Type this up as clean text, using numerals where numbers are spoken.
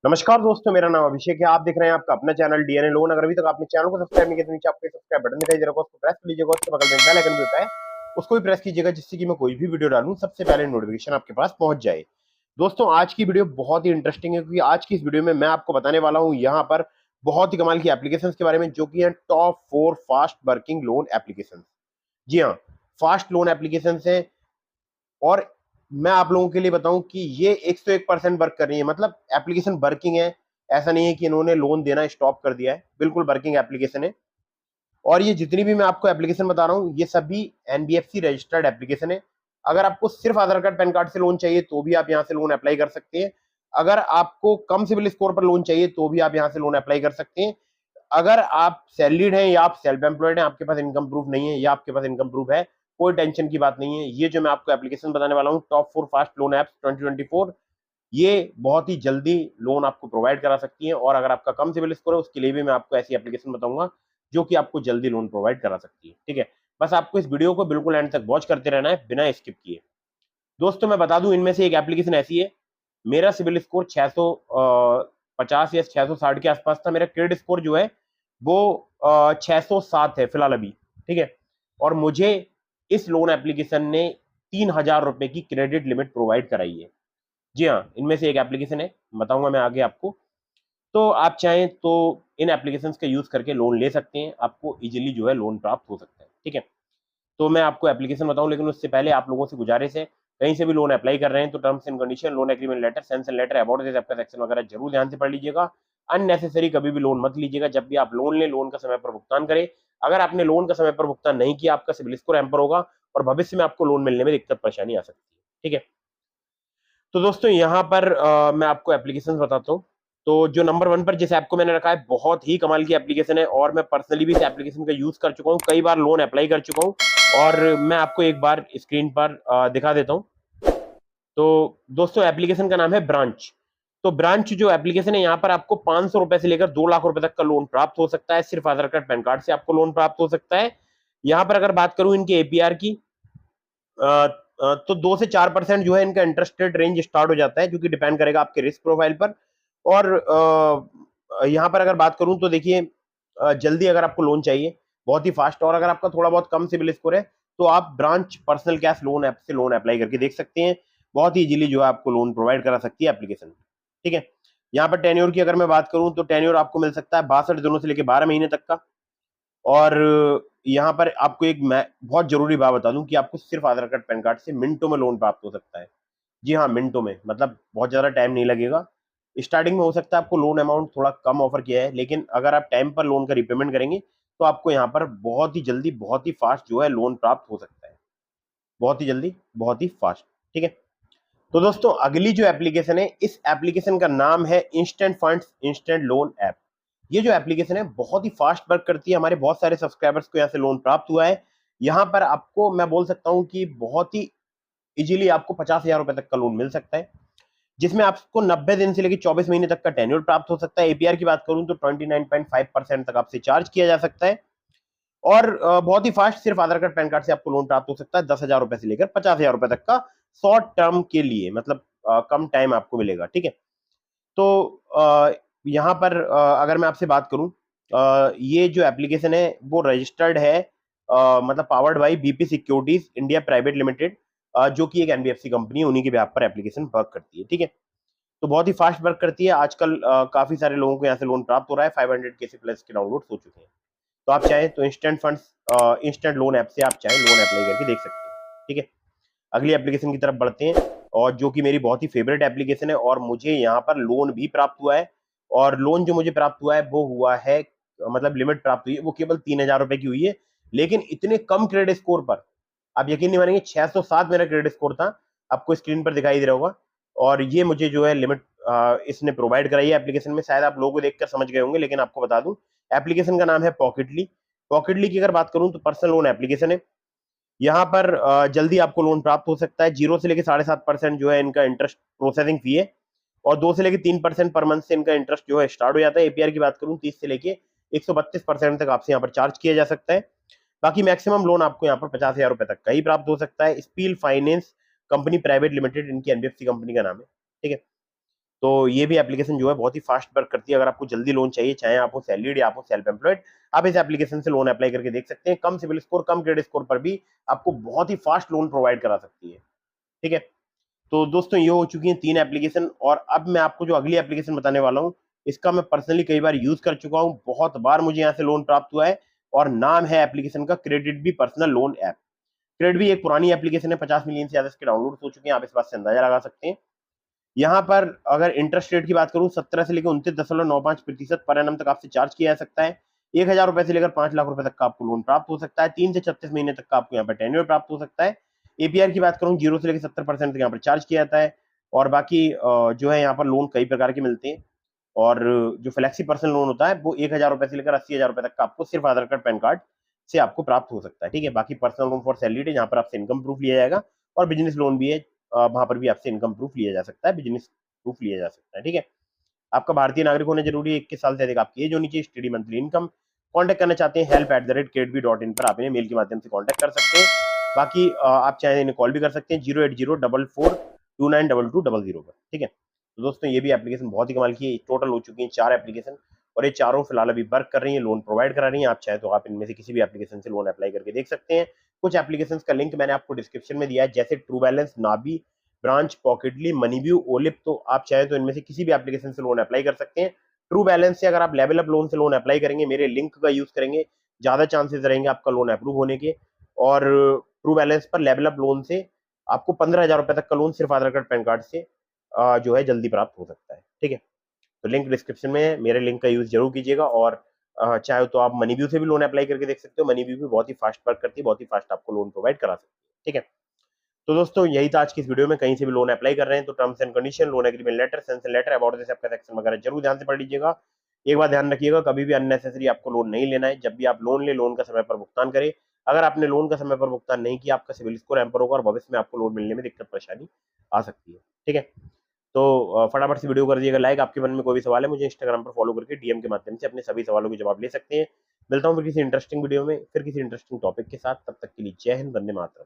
नमस्कार दोस्तों, मेरा नाम अभिषेक है। आप देख रहे हैं आपका अपना चैनल डीएनए लोन। अगर अभी तक आपने चैनल को सब्सक्राइब नहीं किया तो नीचे आपको सब्सक्राइब बटन दिखाई दे रहा होगा, उसको प्रेस कर लीजिएगा। उसके बगल में बेल आइकन भी होता है, उसको भी प्रेस कीजिएगा, जिससे कि मैं कोई भी वीडियो डालूं सबसे पहले नोटिफिकेशन आपके पास पहुंच जाए। दोस्तों, आज की वीडियो बहुत ही इंटरेस्टिंग है, क्योंकि आज की इस वीडियो में मैं आपको बताने वाला हूं यहाँ पर बहुत ही कमाल की एप्लीकेशन के बारे में, जो कि है top 4 fast working loan application. जी हाँ, फास्ट लोन एप्लीकेशन है। और मैं आप लोगों के लिए बताऊं कि ये 101% वर्क कर रही है, मतलब एप्लीकेशन वर्किंग है। ऐसा नहीं है कि इन्होंने लोन देना स्टॉप कर दिया है, बिल्कुल वर्किंग एप्लीकेशन है। और ये जितनी भी मैं आपको एप्लीकेशन बता रहा हूँ, ये सभी एनबीएफसी रजिस्टर्ड एप्लीकेशन है। अगर आपको सिर्फ आधार कार्ड पैन कार्ड से लोन चाहिए तो भी आप यहाँ से लोन अप्लाई कर सकते हैं। अगर आपको कम सिविल स्कोर पर लोन चाहिए तो भी आप यहाँ से लोन अप्लाई कर सकते हैं। अगर आप सैलरीड हैं या आप सेल्फ एम्प्लॉयड हैं, आपके पास इनकम प्रूफ नहीं है या आपके पास इनकम प्रूफ है, कोई टेंशन की बात नहीं है। ये जो मैं आपको एप्लीकेशन बताने वाला हूँ, टॉप 4 फास्ट लोन एप्स 2024, ये बहुत ही जल्दी लोन आपको प्रोवाइड करा सकती है। और अगर आपका कम सिविल स्कोर है, उसके लिए भी मैं आपको ऐसी एप्लीकेशन बताऊंगा जो कि आपको जल्दी लोन प्रोवाइड करा सकती है। ठीक है, बस आपको इस वीडियो को बिल्कुल एंड तक वॉच करते रहना है, बिना स्किप किए। दोस्तों, मैं बता दूं, इनमें से एक एप्लीकेशन ऐसी है। मेरा सिविल स्कोर 650 या 660 के आसपास था। मेरा क्रेडिट स्कोर जो है वो 607 है फिलहाल अभी। ठीक है, और मुझे इस लोन एप्लीकेशन ने 3,000 रुपए की क्रेडिट लिमिट प्रोवाइड कराई है। जी हाँ, इनमें से एक एप्लीकेशन है, बताऊंगा मैं आगे आपको। तो आप चाहें तो इन एप्लीकेशंस का यूज करके लोन ले सकते हैं, आपको इजीली जो है लोन प्राप्त हो सकता है। ठीक है, तो मैं आपको एप्लीकेशन बताऊं, लेकिन उससे पहले आप लोगों से गुजारिश है, कहीं से भी लोन अप्लाई कर रहे हैं तो terms and condition, loan agreement letter, sanction letter, about this आपका सेक्शन वगैरह जरूर ध्यान से पढ़ लीजिएगा। अननेसेसरी कभी भी लोन मत लीजिएगा। जब भी आप लोन लें, लोन का समय पर भुगतान करें। अगर आपने लोन का समय पर भुगतान नहीं किया, आपका सिविल स्कोर हैम्पर होगा और भविष्य में आपको लोन मिलने में दिक्कत परेशानी आ सकती है। ठीक है, तो दोस्तों यहाँ पर मैं आपको एप्लीकेशन बताता हूँ। तो जो नंबर 1 पर जिस ऐप को मैंने रखा है, बहुत ही कमाल की एप्लीकेशन है और मैं पर्सनली भी इस एप्लीकेशन का यूज कर चुका हूँ, कई बार लोन अप्लाई कर चुका हूँ। और मैं आपको एक बार स्क्रीन पर दिखा देता हूँ। तो दोस्तों, एप्लीकेशन का नाम है ब्रांच। तो ब्रांच जो एप्लीकेशन है, यहाँ पर आपको 500 रुपए से लेकर 2 लाख रुपए तक का लोन प्राप्त हो सकता है। सिर्फ आधार कार्ड पैन कार्ड से आपको लोन प्राप्त हो सकता है। यहाँ पर अगर बात करूं इनके एपीआर की, तो 2 से 4% जो है इनका इंटरेस्ट रेट रेंज स्टार्ट हो जाता है, जो कि डिपेंड करेगा आपके रिस्क प्रोफाइल पर। और यहाँ पर अगर बात करूं तो देखिए, जल्दी अगर आपको लोन चाहिए, बहुत ही फास्ट, और अगर आपका थोड़ा बहुत कम सिविल स्कोर है, तो आप branch personal cash loan app से लोन अप्लाई करके देख सकते हैं। बहुत ही इजीली जो है आपको लोन प्रोवाइड करा सकती है एप्लीकेशन। ठीक है, यहाँ पर टेन्योर की अगर मैं बात करूं तो टेन्योर आपको मिल सकता है 62 दिनों से लेकर 12 महीने तक का। और यहाँ पर आपको एक मैं बहुत जरूरी बात बता दूं कि आपको सिर्फ आधार कार्ड पैन कार्ड से मिनटों में लोन प्राप्त हो सकता है। जी हाँ, मिनटों में, मतलब बहुत ज्यादा टाइम नहीं लगेगा। स्टार्टिंग में हो सकता है आपको लोन अमाउंट थोड़ा कम ऑफर किया है, लेकिन अगर आप टाइम पर लोन का रिपेमेंट करेंगे तो आपको यहाँ पर बहुत ही जल्दी, बहुत ही फास्ट जो है लोन प्राप्त हो सकता है। बहुत ही जल्दी, बहुत ही फास्ट। ठीक है, तो दोस्तों, अगली जो एप्लीकेशन है, इस एप्लीकेशन का नाम है instant funds instant loan app. ये जो एप्लीकेशन है बहुत ही फास्ट वर्क करती है। हमारे बहुत सारे सब्सक्राइबर्स को यहाँ से लोन प्राप्त हुआ है। यहाँ पर आपको मैं बोल सकता हूँ कि बहुत ही इजीली आपको 50,000 रुपए तक का लोन मिल सकता है, जिसमें आपको 90 दिन से लेकर 24 महीने तक का टेन्योर प्राप्त हो सकता है। एपीआर की बात करूं तो 29.5% तक आपसे चार्ज किया जा सकता है। और बहुत ही फास्ट, सिर्फ आधार कार्ड पैन कार्ड से आपको लोन प्राप्त हो सकता है 10,000 रुपए से लेकर 50,000 रुपए तक का, शॉर्ट टर्म के लिए, मतलब कम टाइम आपको मिलेगा। ठीक है, तो यहाँ पर अगर मैं आपसे बात करूं, ये जो एप्लीकेशन है वो रजिस्टर्ड है, मतलब powered by BP securities India private limited, जो कि एक एनबीएफसी कंपनी है, उन्हीं के बेहाफ पर एप्लीकेशन वर्क करती है। ठीक है, तो बहुत ही फास्ट वर्क करती है। आजकल काफी सारे लोगों को यहाँ से लोन प्राप्त हो रहा है, 500 के से प्लस के डाउनलोड हो चुके हैं। तो आप चाहें तो instant funds instant loan app से आप चाहें लोन अप्लाई करके देख सकते हैं। ठीक है, अगली एप्लीकेशन की तरफ बढ़ते हैं, और जो कि मेरी बहुत ही फेवरेट एप्लीकेशन है और मुझे यहाँ पर लोन भी प्राप्त हुआ है। और लोन जो मुझे प्राप्त हुआ है वो हुआ है, मतलब लिमिट प्राप्त हुई है वो केवल 3,000 रुपए की हुई है, लेकिन इतने कम क्रेडिट स्कोर पर, आप यकीन नहीं मानेंगे, 607 मेरा क्रेडिट स्कोर था, आपको स्क्रीन पर दिखाई दे रहा होगा। और ये मुझे जो है लिमिट इसने प्रोवाइड कराई है एप्लीकेशन में। शायद आप लोगों को देखकर समझ गए होंगे, लेकिन आपको बता दूं, एप्लीकेशन का नाम है पॉकेटली। पॉकेटली की अगर बात करूं तो पर्सनल लोन एप्लीकेशन है। यहाँ पर जल्दी आपको लोन प्राप्त हो सकता है। 0 से लेकर 7.5% जो है इनका इंटरेस्ट प्रोसेसिंग फी है, और 2 से लेकर 3% पर मंथ से इनका इंटरेस्ट जो है स्टार्ट हो जाता है। एपीआर की बात करूं 30 से लेकर 132% तक आपसे यहाँ पर चार्ज किया जा सकता है। बाकी मैक्सिमम लोन आपको यहाँ पर 50,000 रुपए तक का ही प्राप्त हो सकता है। Spill finance company private limited इनकी एनबीएफसी कंपनी का नाम है। ठीक है, तो ये भी एप्लीकेशन जो है बहुत ही फास्ट वर्क करती है। अगर आपको जल्दी लोन चाहिए, चाहे आप हो सैलरीड या आप हो सेल्फ एम्प्लॉयड, आप इस एप्लीकेशन से लोन अप्लाई करके देख सकते हैं। कम सिविल स्कोर, कम क्रेडिट स्कोर पर भी आपको बहुत ही फास्ट लोन प्रोवाइड करा सकती है। ठीक है, तो दोस्तों ये हो चुकी है 3 एप्लीकेशन। और अब मैं आपको जो अगली एप्लीकेशन बताने वाला हूँ, इसका मैं पर्सनली कई बार यूज कर चुका हूँ, बहुत बार मुझे यहाँ से लोन प्राप्त हुआ है, और नाम है एप्लीकेशन का KreditBee personal loan app. KreditBee एक पुरानी एप्लीकेशन है, 50 मिलियन से ज्यादा इसके डाउनलोड हो चुके हैं, आप इस बात से अंदाजा लगा सकते हैं। यहाँ पर अगर इंटरेस्ट रेट की बात करूं, 17 से लेकर 29.95% पर एनम तक आपसे चार्ज किया जा सकता है। 1,000 रुपए से लेकर 5 लाख रुपए तक का आपको लोन प्राप्त हो सकता है। 3 से 36 महीने तक का आपको यहाँ पर टेन्योर प्राप्त हो सकता है। एपीआर की बात करूं, 0 से लेकर 70% तक यहाँ पर चार्ज किया जाता है। और बाकी जो है यहाँ पर लोन कई प्रकार के मिलते हैं। और जो फ्लेक्सी पर्सनल लोन होता है वो 1,000 रुपए से लेकर 80,000 रुपए तक का आपको सिर्फ आधार कार्ड, पैन कार्ड से आपको प्राप्त हो सकता है। ठीक है, बाकी पर्सनल लोन फॉर सैलरीड है, जहाँ पर आपसे इनकम प्रूफ लिया जाएगा। और बिजनेस लोन भी है, वहां पर भी आपसे इनकम प्रूफ लिया जा सकता है, बिजनेस प्रूफ लिया जा सकता है। ठीक है, आपका भारतीय नागरिक होना जरूरी है, 21 साल से अधिक आपकी एज होनी चाहिए, स्टडी मंथली इनकम। कॉन्टैक्ट करना चाहते हैं help@kdb.in पर आप इन्हें मेल के माध्यम से कॉन्टैक्ट कर सकते हैं। बाकी आप चाहे इन्हें कॉल भी कर सकते हैं 08044292200 पर। ठीक है, तो दोस्तों ये भी एप्लीकेशन बहुत ही कमाल की है। टोटल हो चुकी है 4 एप्लीकेशन, और ये चारों फिलहाल अभी वर्क कर रही है, लोन प्रोवाइड करा रही है। आप चाहे तो आप इनमें से किसी भी एप्लीकेशन से लोन अप्लाई करके देख सकते हैं। कुछ एप्लीकेशन का लिंक मैंने आपको डिस्क्रिप्शन में दिया है, जैसे true balance, Nabi, branch, पॉकेटली, MoneyView, ओलिप। तो आप चाहे तो इनमें से किसी भी एप्लीकेशन से लोन अप्लाई कर सकते हैं। ट्रू बैलेंस से अगर आप लेवल अप लोन से लोन अप्लाई करेंगे, मेरे लिंक का यूज करेंगे, ज्यादा चांसेस रहेंगे आपका लोन अप्रूव होने के। और ट्रू बैलेंस पर लेवल अप लोन से आपको 15,000 रुपए तक का लोन सिर्फ आधार कार्ड, पैन कार्ड से जो है जल्दी प्राप्त हो सकता है। ठीक है, तो लिंक डिस्क्रिप्शन में है, मेरे लिंक का यूज जरूर कीजिएगा। और चाहे तो आप मनीव्यू से भी लोन अप्लाई करके देख सकते हो। मनीव्यू भी बहुत ही फास्ट वर्क करती है, बहुत ही फास्ट आपको लोन प्रोवाइड करा सकती है। ठीक है, तो दोस्तों यही था आज की इस वीडियो में। कहीं से भी लोन अप्लाई कर रहे हैं तो terms and condition, loan agreement letter, sanction letter, about this आपका सेक्शन वगैरह जरूर ध्यान से पढ़ लीजिएगा। एक बात ध्यान रखिएगा, कभी भी अननेसेसरी आपको लोन नहीं लेना है। जब भी आप लोन ले, लोन का समय पर भुगतान करें। अगर आपने लोन का समय पर भुगतान नहीं किया, आपका सिविल स्कोर हैम्पर होगा और भविष्य में आपको लोन मिलने में दिक्कत परेशानी आ सकती है। ठीक है, तो फटाफट से वीडियो कर दिएगा लाइक। आपके मन में कोई भी सवाल है, मुझे इंस्टाग्राम पर फॉलो करके डीएम के माध्यम से अपने सभी सवालों के जवाब ले सकते हैं। मिलता हूँ फिर किसी इंटरेस्टिंग वीडियो में, फिर किसी इंटरेस्टिंग टॉपिक के साथ। तब तक के लिए जय हिंद, वंदे मातरम।